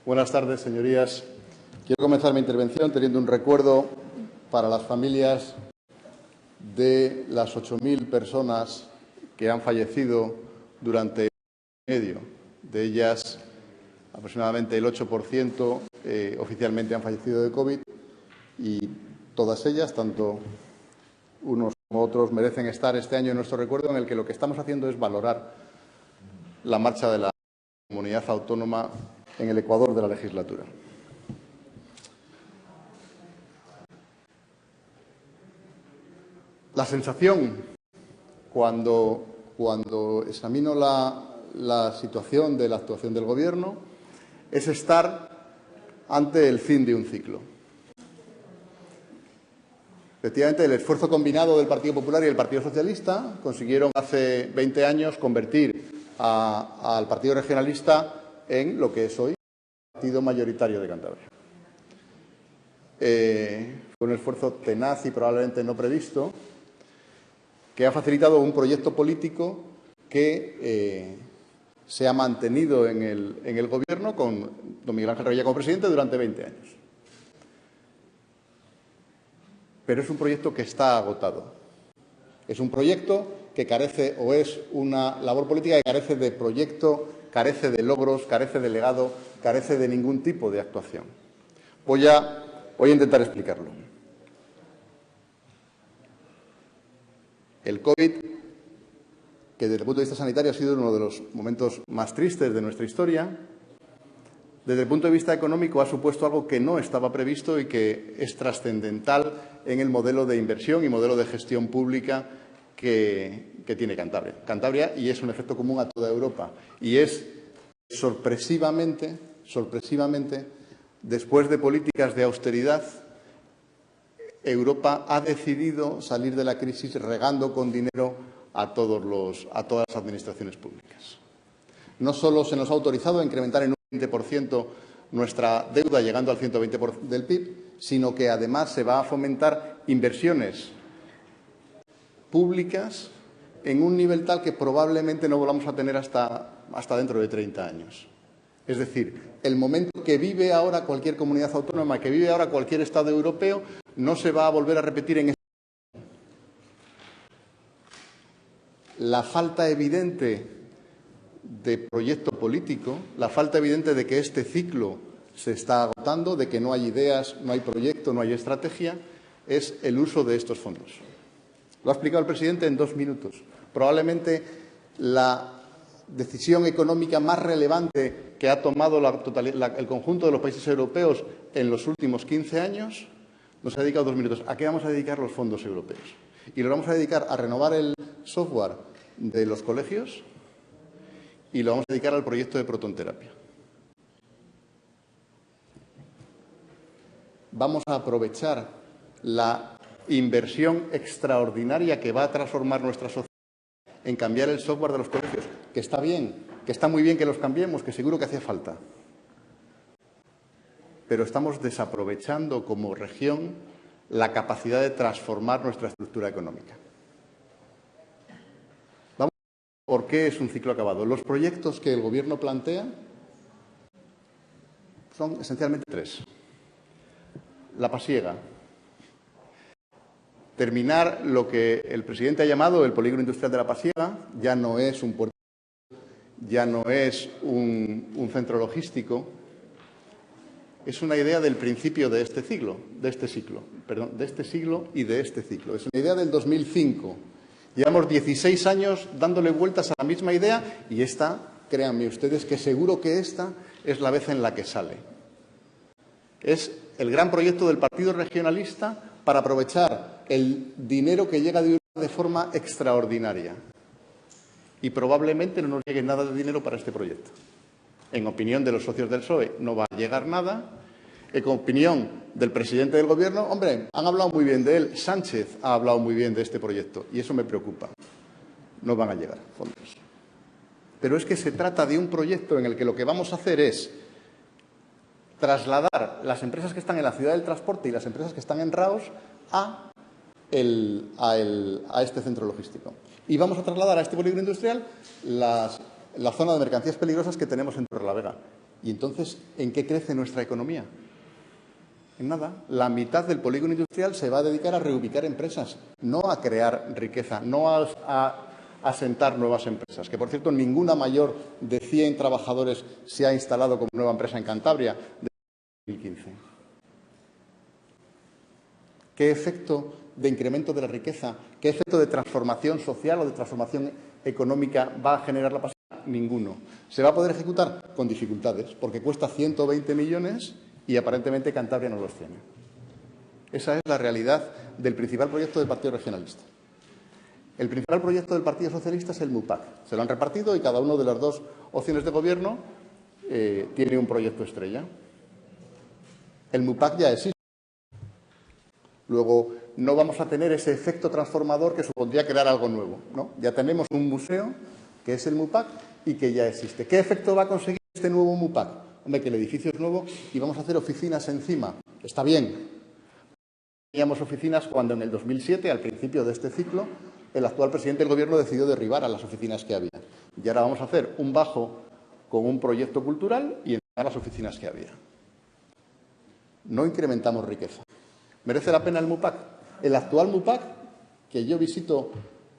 Buenas tardes, señorías. Quiero comenzar mi intervención teniendo un recuerdo para las familias de las 8.000 personas que han fallecido durante el año y medio. De ellas, aproximadamente el 8% oficialmente han fallecido de COVID y todas ellas, tanto unos como otros, merecen estar este año en nuestro recuerdo, en el que lo que estamos haciendo es valorar la marcha de la comunidad autónoma en el ecuador de la legislatura. La sensación, cuando examino la situación de la actuación del Gobierno, es estar ante el fin de un ciclo. Efectivamente, el esfuerzo combinado del Partido Popular y el Partido Socialista consiguieron hace 20 años convertir al Partido Regionalista en lo que es hoy el partido mayoritario de Cantabria. Fue un esfuerzo tenaz y probablemente no previsto, que ha facilitado un proyecto político que se ha mantenido en el Gobierno con don Miguel Ángel Revilla como presidente durante 20 años. Pero es un proyecto que está agotado. Es un proyecto que carece, o es una labor política que carece de proyecto, carece de logros, carece de legado, carece de ningún tipo de actuación. Voy a intentar explicarlo. El COVID, que desde el punto de vista sanitario ha sido uno de los momentos más tristes de nuestra historia, desde el punto de vista económico ha supuesto algo que no estaba previsto y que es trascendental en el modelo de inversión y modelo de gestión pública que tiene Cantabria, y es un efecto común a toda Europa. Y es sorpresivamente, después de políticas de austeridad, Europa ha decidido salir de la crisis regando con dinero a todas las administraciones públicas. No solo se nos ha autorizado a incrementar en un 20% nuestra deuda, llegando al 120% del PIB, sino que además se va a fomentar inversiones públicas en un nivel tal que probablemente no volvamos a tener hasta dentro de 30 años. Es decir, el momento que vive ahora cualquier comunidad autónoma, que vive ahora cualquier Estado europeo, no se va a volver a repetir en este año. La falta evidente de proyecto político, la falta evidente de que este ciclo se está agotando, de que no hay ideas, no hay proyecto, no hay estrategia, es el uso de estos fondos. Lo ha explicado el presidente en 2 minutos. Probablemente la decisión económica más relevante que ha tomado el conjunto de los países europeos en los últimos 15 años, nos ha dedicado 2 minutos. ¿A qué vamos a dedicar los fondos europeos? Y los vamos a dedicar a renovar el software de los colegios y lo vamos a dedicar al proyecto de protonterapia. Vamos a aprovechar la inversión extraordinaria que va a transformar nuestra sociedad en cambiar el software de los colegios, que está bien, que está muy bien que los cambiemos, que seguro que hacía falta. Pero estamos desaprovechando como región la capacidad de transformar nuestra estructura económica. Vamos a ver por qué es un ciclo acabado. Los proyectos que el Gobierno plantea son esencialmente 3. La pasiega. Terminar lo que el presidente ha llamado el polígono industrial de la Pasiega. Ya no es un puerto, ya no es un centro logístico. Es una idea del principio de este siglo y de este ciclo. Es una idea del 2005. Llevamos 16 años dándole vueltas a la misma idea y esta, créanme ustedes, que seguro que esta es la vez en la que sale. Es el gran proyecto del Partido Regionalista para aprovechar el dinero que llega de Europa de forma extraordinaria. Y probablemente no nos llegue nada de dinero para este proyecto. En opinión de los socios del PSOE, no va a llegar nada. En opinión del presidente del Gobierno, hombre, han hablado muy bien de él. Sánchez ha hablado muy bien de este proyecto y eso me preocupa. No van a llegar fondos. Pero es que se trata de un proyecto en el que lo que vamos a hacer es trasladar las empresas que están en la ciudad del transporte y las empresas que están en Raos a este centro logístico. Y vamos a trasladar a este polígono industrial la zona de mercancías peligrosas que tenemos en Torrelavega. ¿Y entonces en qué crece nuestra economía? En nada. La mitad del polígono industrial se va a dedicar a reubicar empresas, no a crear riqueza, no a asentar nuevas empresas. Que, por cierto, ninguna mayor de 100 trabajadores se ha instalado como nueva empresa en Cantabria desde 2015. ¿Qué efecto de incremento de la riqueza, qué efecto de transformación social o de transformación económica va a generar la pasividad? Ninguno. ¿Se va a poder ejecutar? Con dificultades, porque cuesta 120 millones y aparentemente Cantabria no los tiene. Esa es la realidad del principal proyecto del Partido Regionalista. El principal proyecto del Partido Socialista es el MUPAC. Se lo han repartido y cada uno de las dos opciones de gobierno tiene un proyecto estrella. El MUPAC ya existe. Luego, no vamos a tener ese efecto transformador que supondría crear algo nuevo, ¿no? Ya tenemos un museo, que es el MUPAC, y que ya existe. ¿Qué efecto va a conseguir este nuevo MUPAC? Hombre, que el edificio es nuevo y vamos a hacer oficinas encima. Está bien. Teníamos oficinas cuando en el 2007, al principio de este ciclo, el actual presidente del Gobierno decidió derribar a las oficinas que había. Y ahora vamos a hacer un bajo con un proyecto cultural y encima las oficinas que había. No incrementamos riqueza. ¿Merece la pena el MUPAC? El actual MUPAC, que yo visito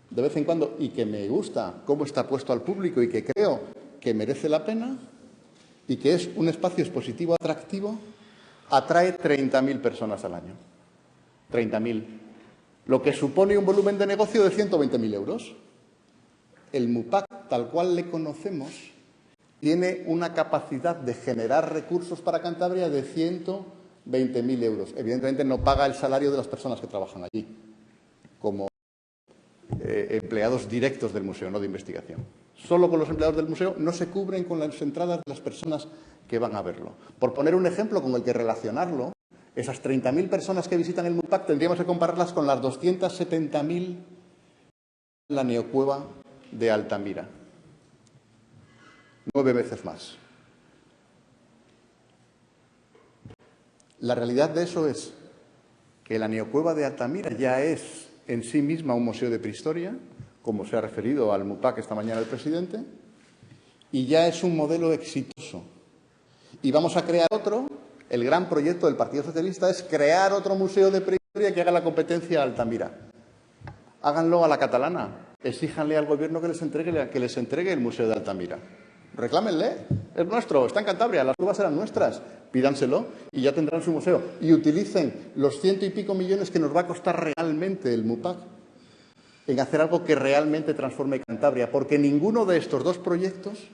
de vez en cuando y que me gusta cómo está puesto al público y que creo que merece la pena y que es un espacio expositivo atractivo, atrae 30.000 personas al año. 30.000. Lo que supone un volumen de negocio de 120.000 euros. El MUPAC, tal cual le conocemos, tiene una capacidad de generar recursos para Cantabria de 120.000 euros. Evidentemente no paga el salario de las personas que trabajan allí, como empleados directos del museo, no de investigación. Solo con los empleados del museo no se cubren con las entradas de las personas que van a verlo. Por poner un ejemplo con el que relacionarlo, esas 30.000 personas que visitan el MUPAC tendríamos que compararlas con las 270.000 en la neocueva de Altamira. 9 veces más. La realidad de eso es que la neocueva de Altamira ya es en sí misma un museo de prehistoria, como se ha referido al MUPAC esta mañana el presidente, y ya es un modelo exitoso. Y vamos a crear otro. El gran proyecto del Partido Socialista es crear otro museo de prehistoria que haga la competencia a Altamira. Háganlo a la catalana. Exíjanle al Gobierno que les entregue el Museo de Altamira. Reclámenle. Es nuestro, está en Cantabria, las cuevas eran nuestras. Pídanselo y ya tendrán su museo. Y utilicen los 100 y pico millones que nos va a costar realmente el MUPAC en hacer algo que realmente transforme Cantabria. Porque ninguno de estos dos proyectos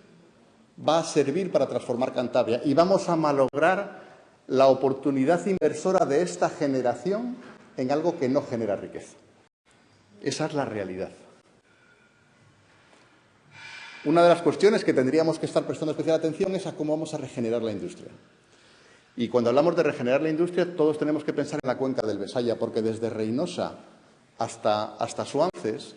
va a servir para transformar Cantabria. Y vamos a malograr la oportunidad inversora de esta generación en algo que no genera riqueza. Esa es la realidad. Una de las cuestiones que tendríamos que estar prestando especial atención es a cómo vamos a regenerar la industria. Y cuando hablamos de regenerar la industria, todos tenemos que pensar en la cuenca del Besaya, porque desde Reynosa hasta Suances,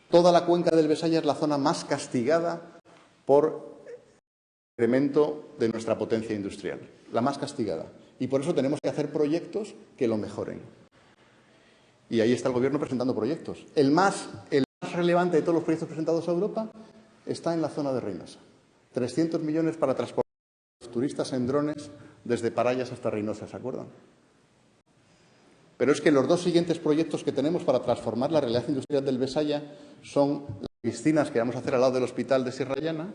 toda la cuenca del Besaya es la zona más castigada por el incremento de nuestra potencia industrial, la más castigada. Y por eso tenemos que hacer proyectos que lo mejoren. Y ahí está el Gobierno presentando proyectos. El más relevante de todos los proyectos presentados a Europa está en la zona de Reynosa. 300 millones para transportar a los turistas en drones desde Parayas hasta Reynosa, ¿se acuerdan? Pero es que los dos siguientes proyectos que tenemos para transformar la realidad industrial del Besaya son las piscinas que vamos a hacer al lado del hospital de Sierra Llana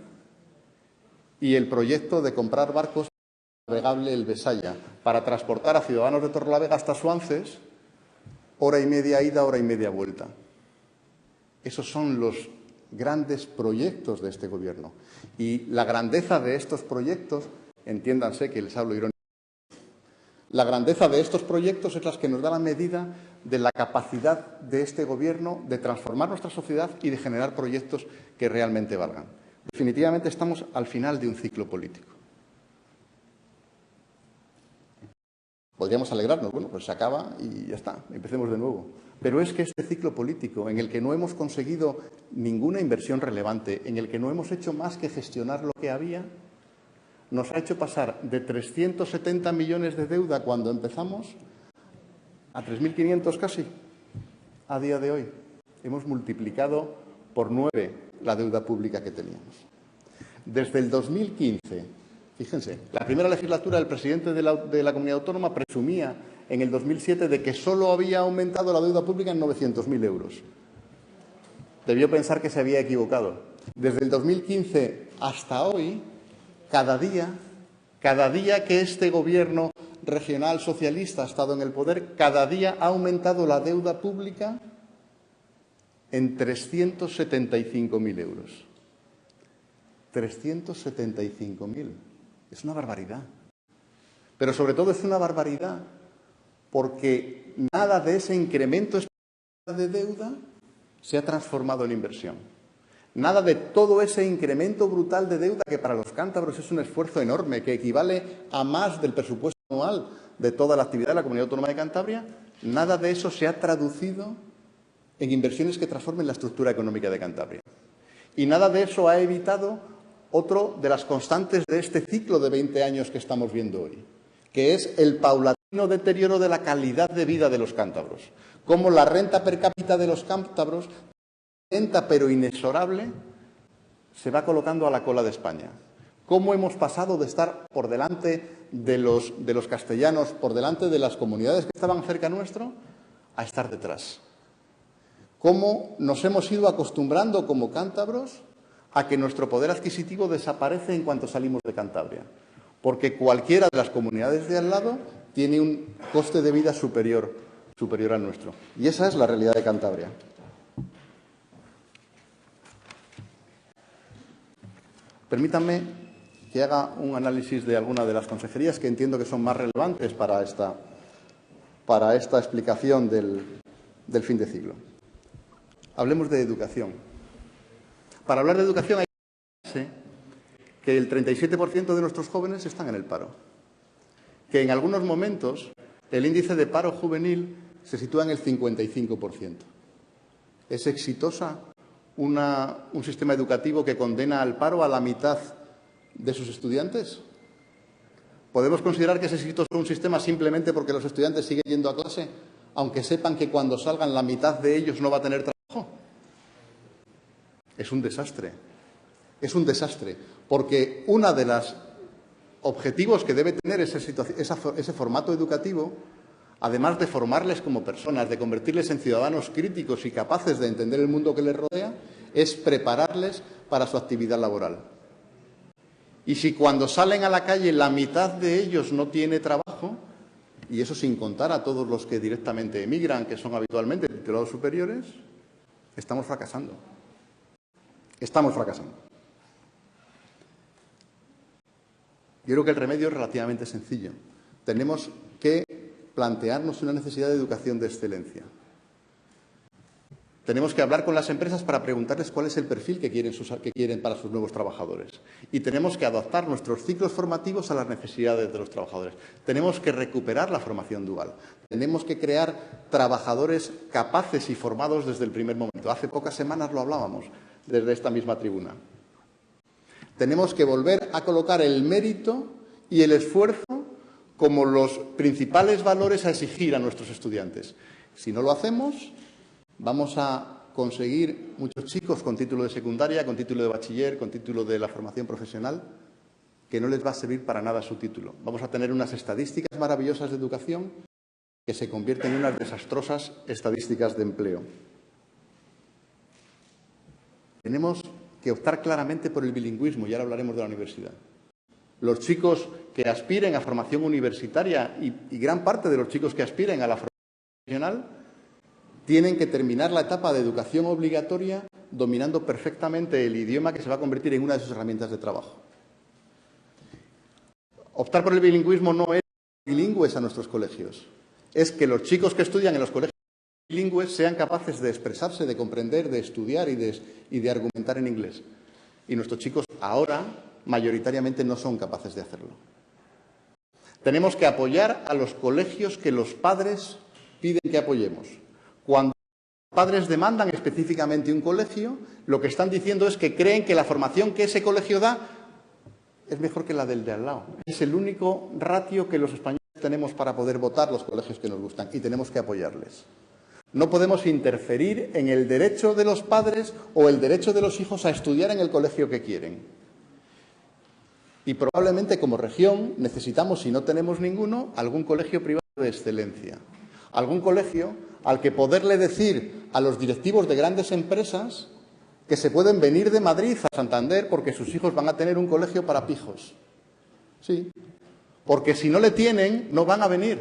y el proyecto de comprar barcos navegable el Besaya para transportar a ciudadanos de Torrelavega hasta Suances, hora y media ida, hora y media vuelta. Esos son los grandes proyectos de este Gobierno. Y la grandeza de estos proyectos, entiéndanse que les hablo irónicamente, la grandeza de estos proyectos es la que nos da la medida de la capacidad de este Gobierno de transformar nuestra sociedad y de generar proyectos que realmente valgan. Definitivamente estamos al final de un ciclo político. Podríamos alegrarnos, bueno, pues se acaba y ya está, empecemos de nuevo. Pero es que este ciclo político, en el que no hemos conseguido ninguna inversión relevante, en el que no hemos hecho más que gestionar lo que había, nos ha hecho pasar de 370 millones de deuda cuando empezamos a 3.500 casi a día de hoy. Hemos multiplicado por 9 la deuda pública que teníamos. Desde el 2015 Fíjense, la primera legislatura el presidente de la comunidad autónoma presumía en el 2007 de que solo había aumentado la deuda pública en 900.000 euros. Debió pensar que se había equivocado. Desde el 2015 hasta hoy, cada día que este gobierno regional socialista ha estado en el poder, cada día ha aumentado la deuda pública en 375.000 euros. 375.000. Es una barbaridad. Pero sobre todo es una barbaridad porque nada de ese incremento de deuda se ha transformado en inversión. Nada de todo ese incremento brutal de deuda, que para los cántabros es un esfuerzo enorme, que equivale a más del presupuesto anual de toda la actividad de la Comunidad Autónoma de Cantabria, nada de eso se ha traducido en inversiones que transformen la estructura económica de Cantabria. Y nada de eso ha evitado otro de las constantes de este ciclo de 20 años que estamos viendo hoy, que es el paulatino deterioro de la calidad de vida de los cántabros. Cómo la renta per cápita de los cántabros, lenta pero inexorable, se va colocando a la cola de España. Cómo hemos pasado de estar por delante de los castellanos, por delante de las comunidades que estaban cerca nuestro, a estar detrás. Cómo nos hemos ido acostumbrando como cántabros a que nuestro poder adquisitivo desaparece en cuanto salimos de Cantabria, porque cualquiera de las comunidades de al lado tiene un coste de vida superior al nuestro. Y esa es la realidad de Cantabria. Permítanme que haga un análisis de alguna de las consejerías que entiendo que son más relevantes para esta explicación del fin de siglo. Hablemos de educación. Para hablar de educación hay que decir que el 37% de nuestros jóvenes están en el paro, que en algunos momentos el índice de paro juvenil se sitúa en el 55%. ¿Es exitosa un sistema educativo que condena al paro a la mitad de sus estudiantes? ¿Podemos considerar que es exitoso un sistema simplemente porque los estudiantes siguen yendo a clase, aunque sepan que cuando salgan la mitad de ellos no va a tener trabajo? Es un desastre. Es un desastre, porque uno de los objetivos que debe tener ese formato educativo, además de formarles como personas, de convertirles en ciudadanos críticos y capaces de entender el mundo que les rodea, es prepararles para su actividad laboral. Y si cuando salen a la calle la mitad de ellos no tiene trabajo, y eso sin contar a todos los que directamente emigran, que son habitualmente titulados superiores, estamos fracasando. Estamos fracasando. Yo creo que el remedio es relativamente sencillo. Tenemos que plantearnos una necesidad de educación de excelencia. Tenemos que hablar con las empresas para preguntarles cuál es el perfil que quieren para sus nuevos trabajadores. Y tenemos que adaptar nuestros ciclos formativos a las necesidades de los trabajadores. Tenemos que recuperar la formación dual. Tenemos que crear trabajadores capaces y formados desde el primer momento. Hace pocas semanas lo hablábamos desde esta misma tribuna. Tenemos que volver a colocar el mérito y el esfuerzo como los principales valores a exigir a nuestros estudiantes. Si no lo hacemos, vamos a conseguir muchos chicos con título de secundaria, con título de bachiller, con título de la formación profesional, que no les va a servir para nada su título. Vamos a tener unas estadísticas maravillosas de educación que se convierten en unas desastrosas estadísticas de empleo. Tenemos que optar claramente por el bilingüismo, y ahora hablaremos de la universidad. Los chicos que aspiren a formación universitaria y gran parte de los chicos que aspiren a la formación profesional tienen que terminar la etapa de educación obligatoria dominando perfectamente el idioma que se va a convertir en una de sus herramientas de trabajo. Optar por el bilingüismo no es bilingües a nuestros colegios, es que los chicos que estudian en los colegios bilingües sean capaces de expresarse, de comprender, de estudiar y de argumentar en inglés. Y nuestros chicos ahora mayoritariamente no son capaces de hacerlo. Tenemos que apoyar a los colegios que los padres piden que apoyemos. Cuando los padres demandan específicamente un colegio, lo que están diciendo es que creen que la formación que ese colegio da es mejor que la del de al lado. Es el único ratio que los españoles tenemos para poder votar los colegios que nos gustan y tenemos que apoyarles. No podemos interferir en el derecho de los padres o el derecho de los hijos a estudiar en el colegio que quieren. Y probablemente como región necesitamos, si no tenemos ninguno, algún colegio privado de excelencia. Algún colegio al que poderle decir a los directivos de grandes empresas que se pueden venir de Madrid a Santander porque sus hijos van a tener un colegio para pijos. Sí, porque si no le tienen, no van a venir.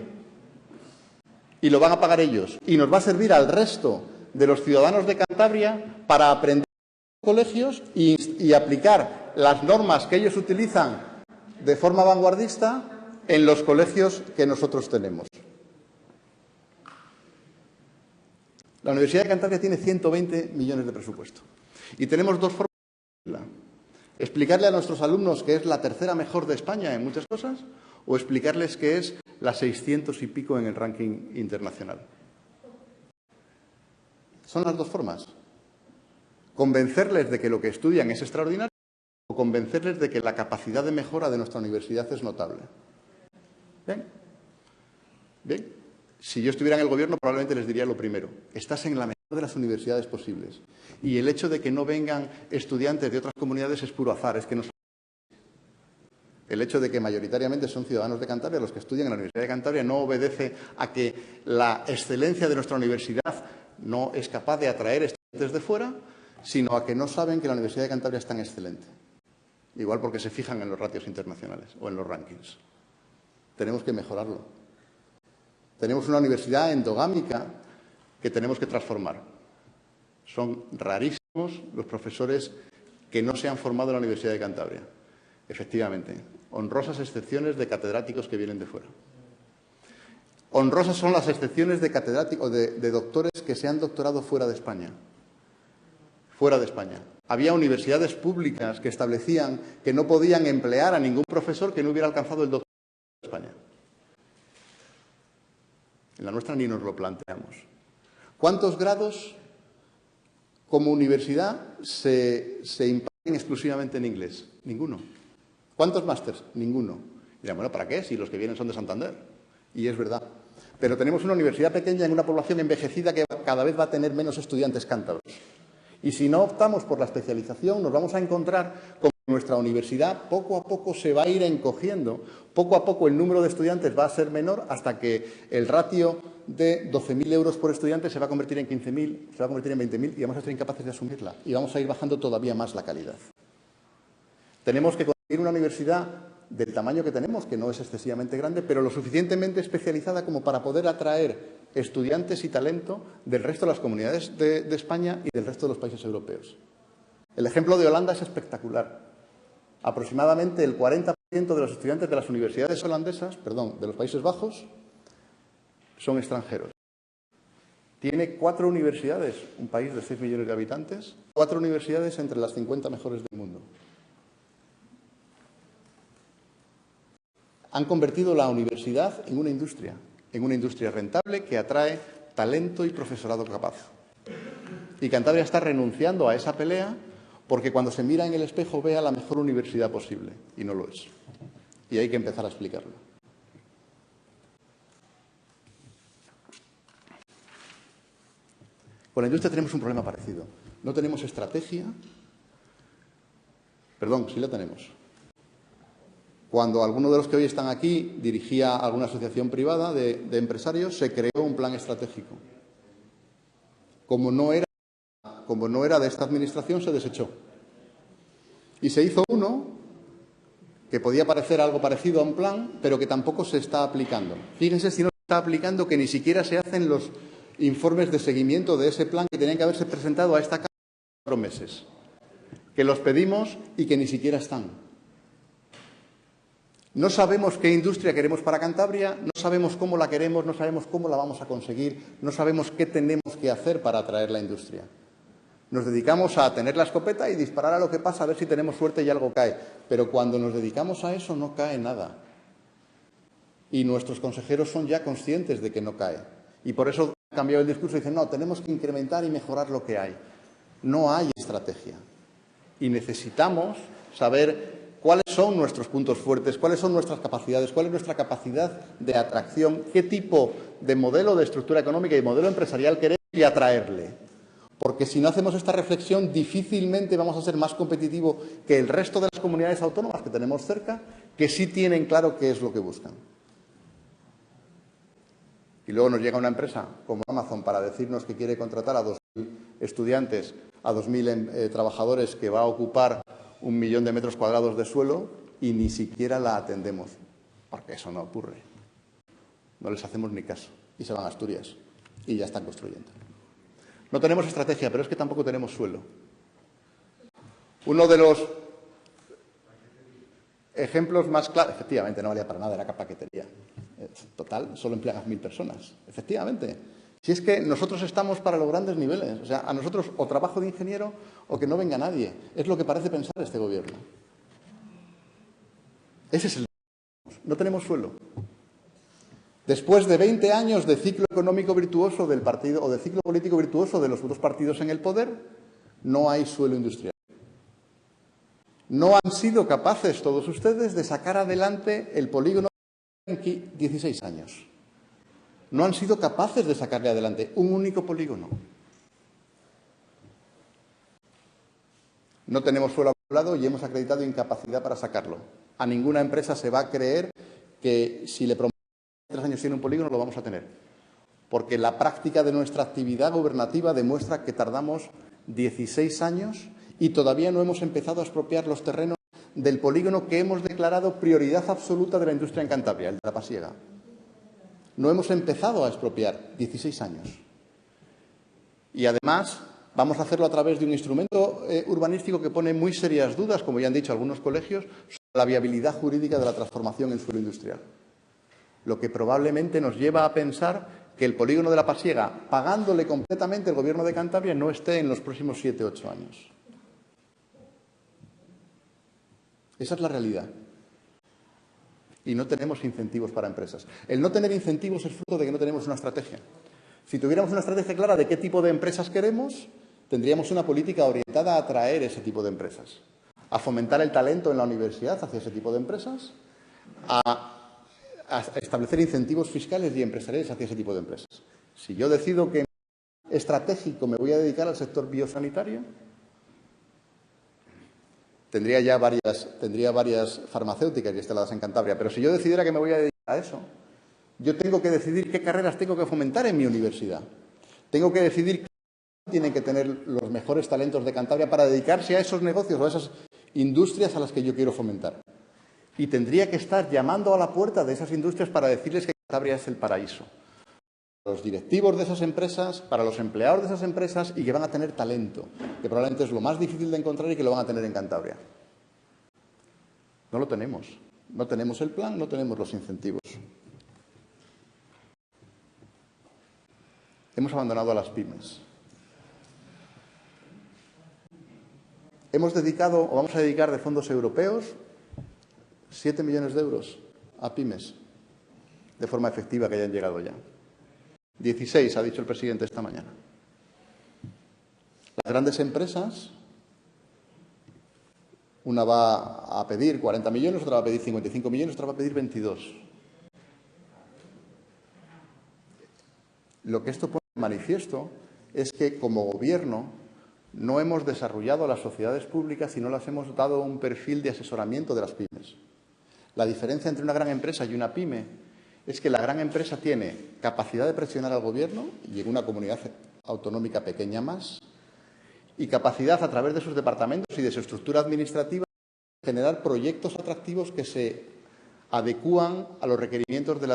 Y lo van a pagar ellos. Y nos va a servir al resto de los ciudadanos de Cantabria para aprender en colegios y aplicar las normas que ellos utilizan de forma vanguardista en los colegios que nosotros tenemos. La Universidad de Cantabria tiene 120 millones de presupuesto. Y tenemos dos formas de explicarle a nuestros alumnos que es la tercera mejor de España en muchas cosas o explicarles que es la 600 y pico en el ranking internacional. Son las dos formas. Convencerles de que lo que estudian es extraordinario o convencerles de que la capacidad de mejora de nuestra universidad es notable. ¿Bien? Bien. Si yo estuviera en el gobierno probablemente les diría lo primero. Estás en la mejor de las universidades posibles. Y el hecho de que no vengan estudiantes de otras comunidades es puro azar, es que no son. El hecho de que mayoritariamente son ciudadanos de Cantabria, los que estudian en la Universidad de Cantabria, no obedece a que la excelencia de nuestra universidad no es capaz de atraer estudiantes de fuera, sino a que no saben que la Universidad de Cantabria es tan excelente. Igual porque se fijan en los ratios internacionales o en los rankings. Tenemos que mejorarlo. Tenemos una universidad endogámica que tenemos que transformar. Son rarísimos los profesores que no se han formado en la Universidad de Cantabria. Efectivamente, honrosas excepciones de catedráticos que vienen de fuera. Honrosas son las excepciones de catedráticos, de doctores que se han doctorado fuera de España. Fuera de España. Había universidades públicas que establecían que no podían emplear a ningún profesor que no hubiera alcanzado el doctorado de España. En la nuestra ni nos lo planteamos. ¿Cuántos grados como universidad se imparten exclusivamente en inglés? Ninguno. ¿Cuántos másters? Ninguno. Y dirán, bueno, ¿para qué? Si los que vienen son de Santander. Y es verdad. Pero tenemos una universidad pequeña en una población envejecida que cada vez va a tener menos estudiantes cántabros. Y si no optamos por la especialización, nos vamos a encontrar con que nuestra universidad poco a poco se va a ir encogiendo. Poco a poco el número de estudiantes va a ser menor hasta que el ratio de 12.000 euros por estudiante se va a convertir en 15.000, se va a convertir en 20.000 y vamos a ser incapaces de asumirla. Y vamos a ir bajando todavía más la calidad. Tenemos que conseguir una universidad del tamaño que tenemos, que no es excesivamente grande, pero lo suficientemente especializada como para poder atraer estudiantes y talento del resto de las comunidades de España y del resto de los países europeos. El ejemplo de Holanda es espectacular. Aproximadamente el 40% de los estudiantes de las universidades holandesas, de los Países Bajos, son extranjeros. Tiene 4 universidades, un país de 6 millones de habitantes, 4 universidades entre las 50 mejores del mundo. Han convertido la universidad en una industria rentable que atrae talento y profesorado capaz. Y Cantabria está renunciando a esa pelea porque cuando se mira en el espejo ve a la mejor universidad posible, y no lo es. Y hay que empezar a explicarlo. Con la industria tenemos un problema parecido. No tenemos estrategia. Perdón, sí la tenemos. Cuando alguno de los que hoy están aquí dirigía alguna asociación privada de empresarios, se creó un plan estratégico. Como no era de esta administración, se desechó. Y se hizo uno que podía parecer algo parecido a un plan, pero que tampoco se está aplicando. Fíjense si no se está aplicando que ni siquiera se hacen los informes de seguimiento de ese plan que tenían que haberse presentado a esta Cámara en 4 meses. Que los pedimos y que ni siquiera están. No sabemos qué industria queremos para Cantabria, no sabemos cómo la queremos, no sabemos cómo la vamos a conseguir, no sabemos qué tenemos que hacer para atraer la industria. Nos dedicamos a tener la escopeta y disparar a lo que pasa, a ver si tenemos suerte y algo cae. Pero cuando nos dedicamos a eso no cae nada. Y nuestros consejeros son ya conscientes de que no cae. Y por eso han cambiado el discurso y dicen, no, tenemos que incrementar y mejorar lo que hay. No hay estrategia. Y necesitamos saber cuáles son nuestros puntos fuertes, cuáles son nuestras capacidades, cuál es nuestra capacidad de atracción, qué tipo de modelo de estructura económica y modelo empresarial queremos y atraerle. Porque si no hacemos esta reflexión, difícilmente vamos a ser más competitivos que el resto de las comunidades autónomas que tenemos cerca, que sí tienen claro qué es lo que buscan. Y luego nos llega una empresa como Amazon para decirnos que quiere contratar a 2.000 estudiantes, a 2.000 trabajadores, que va a ocupar 1 millón de metros cuadrados de suelo, y ni siquiera la atendemos, porque eso no ocurre. No les hacemos ni caso y se van a Asturias y ya están construyendo. No tenemos estrategia, pero es que tampoco tenemos suelo. Uno de los ejemplos más claros, efectivamente, no valía para nada, era paquetería. Total, solo emplean a 1.000 personas. Efectivamente. Si es que nosotros estamos para los grandes niveles. O sea, a nosotros o trabajo de ingeniero o que no venga nadie. Es lo que parece pensar este gobierno. Ese es el... No tenemos suelo. Después de 20 años de ciclo económico virtuoso del partido o de ciclo político virtuoso de los dos partidos en el poder, no hay suelo industrial. No han sido capaces todos ustedes de sacar adelante el polígono en 16 años. No han sido capaces de sacarle adelante un único polígono. No tenemos suelo acumulado y hemos acreditado incapacidad para sacarlo. A ninguna empresa se va a creer que si le prometemos 3 años tiene un polígono, lo vamos a tener. Porque la práctica de nuestra actividad gubernativa demuestra que tardamos 16 años y todavía no hemos empezado a expropiar los terrenos del polígono que hemos declarado prioridad absoluta de la industria en Cantabria, el de la Pasiega. No hemos empezado a expropiar 16 años. Y además vamos a hacerlo a través de un instrumento urbanístico que pone muy serias dudas, como ya han dicho algunos colegios, sobre la viabilidad jurídica de la transformación en suelo industrial. Lo que probablemente nos lleva a pensar que el polígono de la Pasiega, pagándole completamente el Gobierno de Cantabria, no esté en los próximos 7 u 8 años. Esa es la realidad. Y no tenemos incentivos para empresas. El no tener incentivos es fruto de que no tenemos una estrategia. Si tuviéramos una estrategia clara de qué tipo de empresas queremos, tendríamos una política orientada a atraer ese tipo de empresas, a fomentar el talento en la universidad hacia ese tipo de empresas, a establecer incentivos fiscales y empresariales hacia ese tipo de empresas. Si yo decido que estratégico me voy a dedicar al sector biosanitario, tendría varias farmacéuticas y instaladas en Cantabria, pero si yo decidiera que me voy a dedicar a eso, yo tengo que decidir qué carreras tengo que fomentar en mi universidad. Tengo que decidir qué tienen que tener los mejores talentos de Cantabria para dedicarse a esos negocios o a esas industrias a las que yo quiero fomentar. Y tendría que estar llamando a la puerta de esas industrias para decirles que Cantabria es el paraíso. Para los directivos de esas empresas, para los empleados de esas empresas, y que van a tener talento, que probablemente es lo más difícil de encontrar y que lo van a tener en Cantabria. No lo tenemos. No tenemos el plan, no tenemos los incentivos. Hemos abandonado a las pymes. Hemos dedicado, o vamos a dedicar de fondos europeos, 7 millones de euros a pymes, de forma efectiva, que hayan llegado ya. 16, ha dicho el presidente esta mañana. Las grandes empresas, una va a pedir 40 millones, otra va a pedir 55 millones, otra va a pedir 22. Lo que esto pone de manifiesto es que, como Gobierno, no hemos desarrollado las sociedades públicas y no las hemos dado un perfil de asesoramiento de las pymes. La diferencia entre una gran empresa y una pyme es que la gran empresa tiene capacidad de presionar al Gobierno, y en una comunidad autonómica pequeña más, y capacidad a través de sus departamentos y de su estructura administrativa de generar proyectos atractivos que se adecúan a los requerimientos de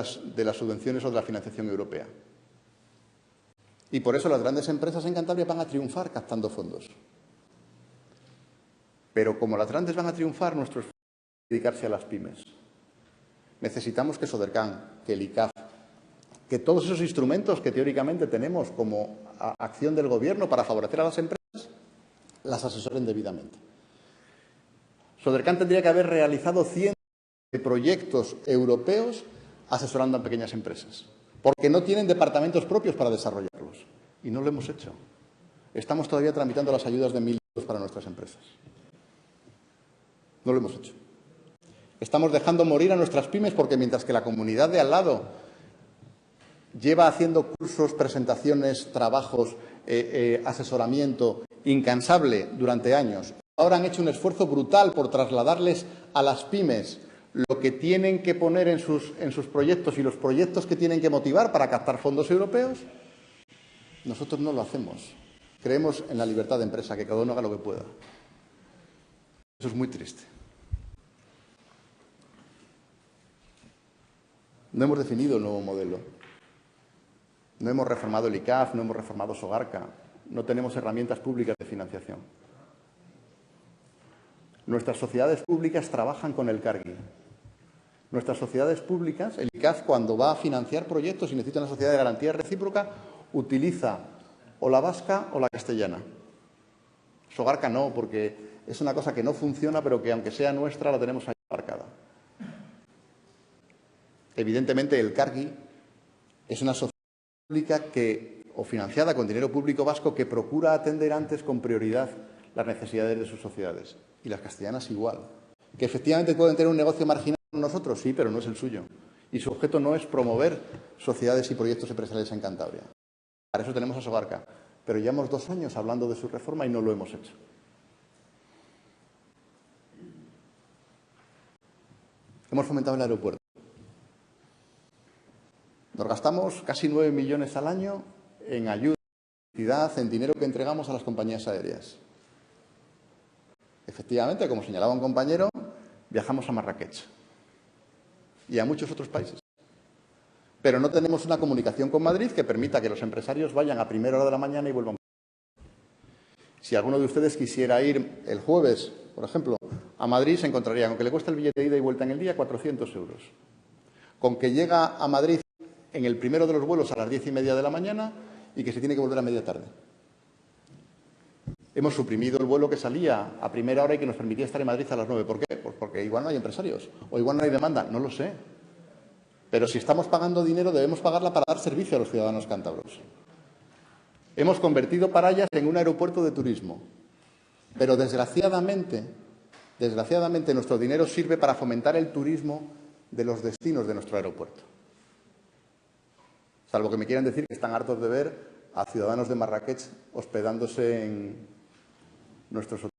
las subvenciones o de la financiación europea. Y por eso las grandes empresas en Cantabria van a triunfar captando fondos. Pero como las grandes van a triunfar, nuestro esfuerzo es dedicarse a las pymes. Necesitamos que Sodercan, que el ICAF, que todos esos instrumentos que teóricamente tenemos como acción del Gobierno para favorecer a las empresas, las asesoren debidamente. Sodercan tendría que haber realizado cientos de proyectos europeos asesorando a pequeñas empresas, porque no tienen departamentos propios para desarrollarlos. Y no lo hemos hecho. Estamos todavía tramitando las ayudas de 1.000 euros para nuestras empresas. No lo hemos hecho. Estamos dejando morir a nuestras pymes porque mientras que la comunidad de al lado lleva haciendo cursos, presentaciones, trabajos, asesoramiento incansable durante años. Ahora han hecho un esfuerzo brutal por trasladarles a las pymes lo que tienen que poner en sus proyectos y los proyectos que tienen que motivar para captar fondos europeos. Nosotros no lo hacemos. Creemos en la libertad de empresa, que cada uno haga lo que pueda. Eso es muy triste. No hemos definido el nuevo modelo. No hemos reformado el ICAF, no hemos reformado Sogarca. No tenemos herramientas públicas de financiación. Nuestras sociedades públicas trabajan con el Cargi. Nuestras sociedades públicas, el ICAF, cuando va a financiar proyectos y necesita una sociedad de garantía recíproca, utiliza o la vasca o la castellana. Sogarca no, porque es una cosa que no funciona, pero que aunque sea nuestra, la tenemos ahí marcada. Evidentemente, el Cargi es una sociedad pública o financiada con dinero público vasco que procura atender antes con prioridad las necesidades de sus sociedades. Y las castellanas igual. ¿Que efectivamente pueden tener un negocio marginal con nosotros? Sí, pero no es el suyo. Y su objeto no es promover sociedades y proyectos empresariales en Cantabria. Para eso tenemos a Sogarca. Pero llevamos 2 años hablando de su reforma y no lo hemos hecho. Hemos fomentado el aeropuerto. Nos gastamos casi 9 millones al año en ayuda, en dinero que entregamos a las compañías aéreas. Efectivamente, como señalaba un compañero, viajamos a Marrakech y a muchos otros países. Pero no tenemos una comunicación con Madrid que permita que los empresarios vayan a primera hora de la mañana y vuelvan. Si alguno de ustedes quisiera ir el jueves, por ejemplo, a Madrid, se encontraría con que le cuesta el billete de ida y vuelta en el día 400 euros. Con que llega a Madrid en el primero de los vuelos a las 10:30 de la mañana y que se tiene que volver a media tarde. Hemos suprimido el vuelo que salía a primera hora y que nos permitía estar en Madrid a las 9. ¿Por qué? Pues porque igual no hay empresarios o igual no hay demanda. No lo sé. Pero si estamos pagando dinero, debemos pagarla para dar servicio a los ciudadanos cántabros. Hemos convertido Parayas en un aeropuerto de turismo. Pero desgraciadamente, nuestro dinero sirve para fomentar el turismo de los destinos de nuestro aeropuerto. Salvo que me quieran decir que están hartos de ver a ciudadanos de Marrakech hospedándose en nuestros hoteles,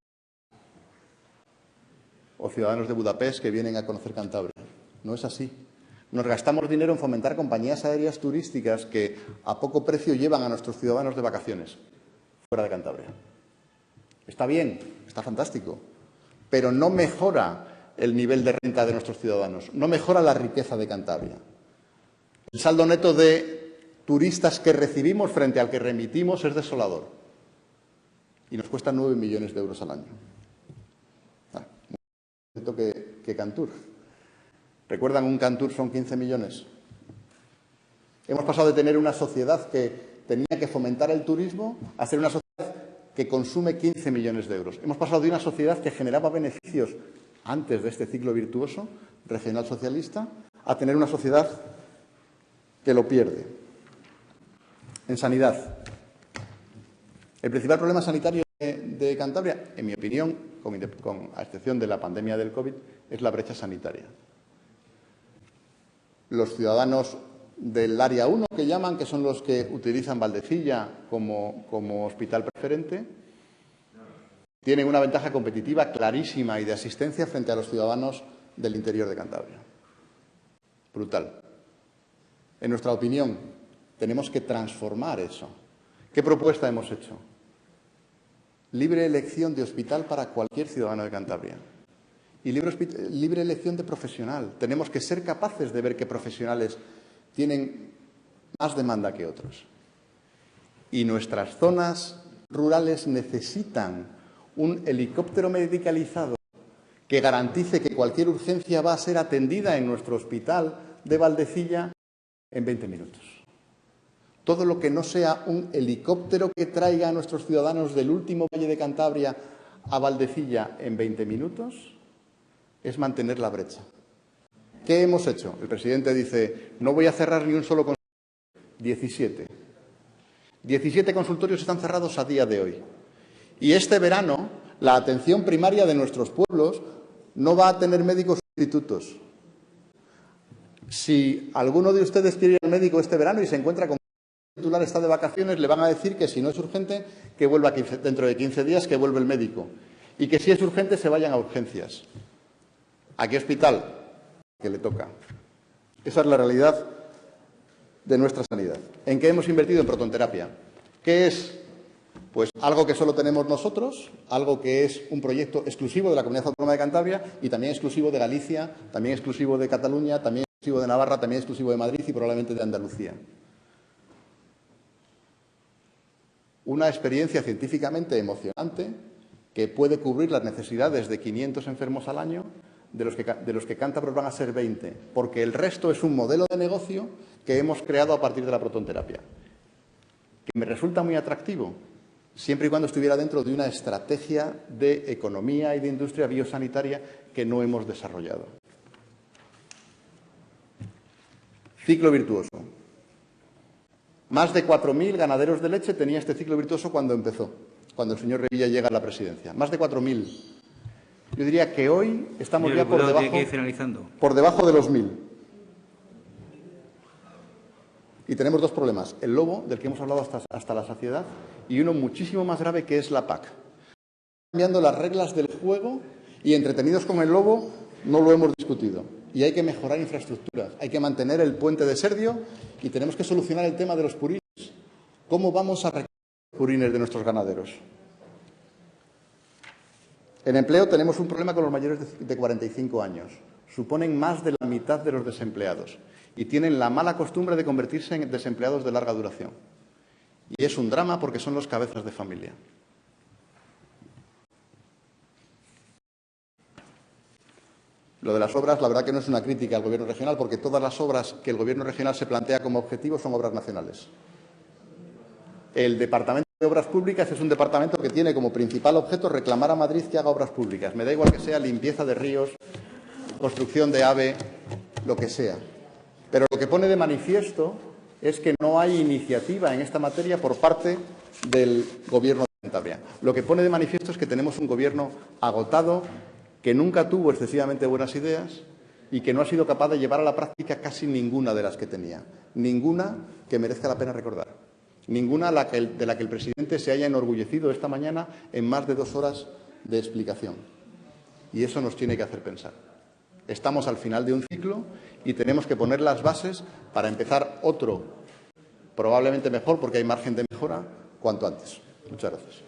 o ciudadanos de Budapest que vienen a conocer Cantabria. No es así. Nos gastamos dinero en fomentar compañías aéreas turísticas que a poco precio llevan a nuestros ciudadanos de vacaciones fuera de Cantabria. Está bien, está fantástico, pero no mejora el nivel de renta de nuestros ciudadanos, no mejora la riqueza de Cantabria. El saldo neto de turistas que recibimos frente al que remitimos es desolador y nos cuesta 9 millones de euros al año. Más que Cantur. ¿Recuerdan un Cantur son 15 millones? Hemos pasado de tener una sociedad que tenía que fomentar el turismo a ser una sociedad que consume 15 millones de euros. Hemos pasado de una sociedad que generaba beneficios antes de este ciclo virtuoso regional socialista a tener una sociedad que lo pierde. En sanidad. El principal problema sanitario de Cantabria, en mi opinión, a excepción de la pandemia del COVID, es la brecha sanitaria. Los ciudadanos del área 1, que llaman, que son los que utilizan Valdecilla como hospital preferente, tienen una ventaja competitiva clarísima y de asistencia frente a los ciudadanos del interior de Cantabria. Brutal. En nuestra opinión, tenemos que transformar eso. ¿Qué propuesta hemos hecho? Libre elección de hospital para cualquier ciudadano de Cantabria. Y libre elección de profesional. Tenemos que ser capaces de ver qué profesionales tienen más demanda que otros. Y nuestras zonas rurales necesitan un helicóptero medicalizado que garantice que cualquier urgencia va a ser atendida en nuestro hospital de Valdecilla en 20 minutos. Todo lo que no sea un helicóptero que traiga a nuestros ciudadanos del último valle de Cantabria a Valdecilla en 20 minutos es mantener la brecha. ¿Qué hemos hecho? El presidente dice, no voy a cerrar ni un solo consultorio. 17. 17 consultorios están cerrados a día de hoy. Y este verano, la atención primaria de nuestros pueblos no va a tener médicos sustitutos. Si alguno de ustedes quiere ir al médico este verano y se encuentra con que el titular está de vacaciones, le van a decir que si no es urgente, que vuelva dentro de 15 días, que vuelve el médico. Y que si es urgente, se vayan a urgencias. ¿A qué hospital? Que le toca. Esa es la realidad de nuestra sanidad. ¿En qué hemos invertido? En protonterapia. ¿Qué es? Pues algo que solo tenemos nosotros, algo que es un proyecto exclusivo de la Comunidad Autónoma de Cantabria y también exclusivo de Galicia, también exclusivo de Cataluña, también exclusivo de Navarra, también exclusivo de Madrid y probablemente de Andalucía. Una experiencia científicamente emocionante que puede cubrir las necesidades de 500 enfermos al año, de los que cántabros van a ser 20, porque el resto es un modelo de negocio que hemos creado a partir de la protonterapia, que me resulta muy atractivo, siempre y cuando estuviera dentro de una estrategia de economía y de industria biosanitaria que no hemos desarrollado. Ciclo virtuoso. Más de 4.000 ganaderos de leche tenía este ciclo virtuoso cuando empezó, cuando el señor Revilla llega a la presidencia. Más de 4.000. Yo diría que hoy estamos ya por debajo de los 1.000. Y tenemos dos problemas. El lobo, del que hemos hablado hasta la saciedad, y uno muchísimo más grave, que es la PAC. Cambiando las reglas del juego y entretenidos con el lobo, no lo hemos discutido. Y hay que mejorar infraestructuras, hay que mantener el puente de Serdio y tenemos que solucionar el tema de los purines. ¿Cómo vamos a recoger los purines de nuestros ganaderos? En empleo tenemos un problema con los mayores de 45 años. Suponen más de la mitad de los desempleados y tienen la mala costumbre de convertirse en desempleados de larga duración. Y es un drama porque son los cabezas de familia. Lo de las obras, la verdad que no es una crítica al Gobierno regional, porque todas las obras que el Gobierno regional se plantea como objetivo son obras nacionales. El Departamento de Obras Públicas es un departamento que tiene como principal objeto reclamar a Madrid que haga obras públicas. Me da igual que sea limpieza de ríos, construcción de AVE, lo que sea. Pero lo que pone de manifiesto es que no hay iniciativa en esta materia por parte del Gobierno de Cantabria. Lo que pone de manifiesto es que tenemos un Gobierno agotado, que nunca tuvo excesivamente buenas ideas y que no ha sido capaz de llevar a la práctica casi ninguna de las que tenía. Ninguna que merezca la pena recordar. Ninguna de la que el presidente se haya enorgullecido esta mañana en más de 2 horas de explicación. Y eso nos tiene que hacer pensar. Estamos al final de un ciclo y tenemos que poner las bases para empezar otro, probablemente mejor, porque hay margen de mejora, cuanto antes. Muchas gracias.